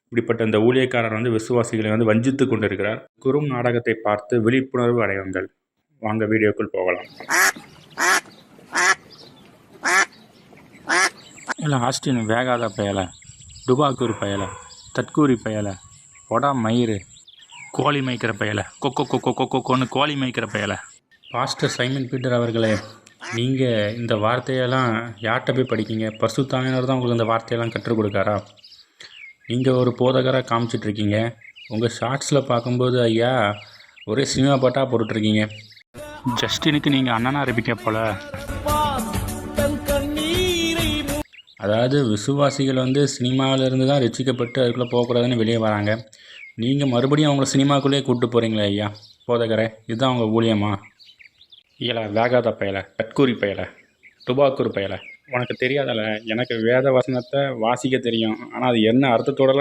இப்படிப்பட்ட இந்த ஊழியக்காரர் வந்து விசுவாசிகளை வந்து வஞ்சித்து கொண்டிருக்கிறார். குறும் நாடகத்தை பார்த்து விழிப்புணர்வு அடையுங்கள். வாங்க வீடியோக்குள் போகலாம். இல்லை ஆஸ்டின் வேகாத பயலை, டுபாக்கூர் பயலை, தற்கூரி பயலை, ஒடா மயிறு, கோழி மேய்க்கிற பயலை, கொக்கொன்னு கோழி மேய்க்கிற பயலை. பாஸ்டர் சைமன் பீட்டர் அவர்களே, நீங்கள் இந்த வார்த்தையெல்லாம் யார்கிட்ட போய் படிக்கீங்க? பரிசுத்த ஆவியானவர் தான் உங்களுக்கு இந்த வார்த்தையெல்லாம் கற்றுக் கொடுக்காரா? நீங்கள் ஒரு போதகராக காமிச்சிட்ருக்கீங்க. உங்கள் ஷார்ட்ஸில் பார்க்கும்போது ஐயா ஒரே சினிமா பாட்டாக போட்டுட்ருக்கீங்க. ஜஸ்டினுக்கு நீங்கள் அண்ணனாக இருப்பீங்க போல். அதாவது விசுவாசிகள் வந்து சினிமாவிலேருந்து தான் ரசிக்கப்பட்டு அதுக்குள்ளே போகக்கூடாதுன்னு வெளியே வராங்க. நீங்கள் மறுபடியும் அவங்கள சினிமாக்குள்ளேயே கூப்பிட்டு போகிறீங்களே ஐயா போதகரே, இதுதான் அவங்க ஊழியமா? இல்லை வேகாத பயலை, தற்கூரி பயலை, டுபாக்கூர் பயலை, உனக்கு தெரியாதல எனக்கு வேத வசனத்தை வாசிக்க தெரியும், ஆனால் அது என்ன அர்த்தத்தோடலாம்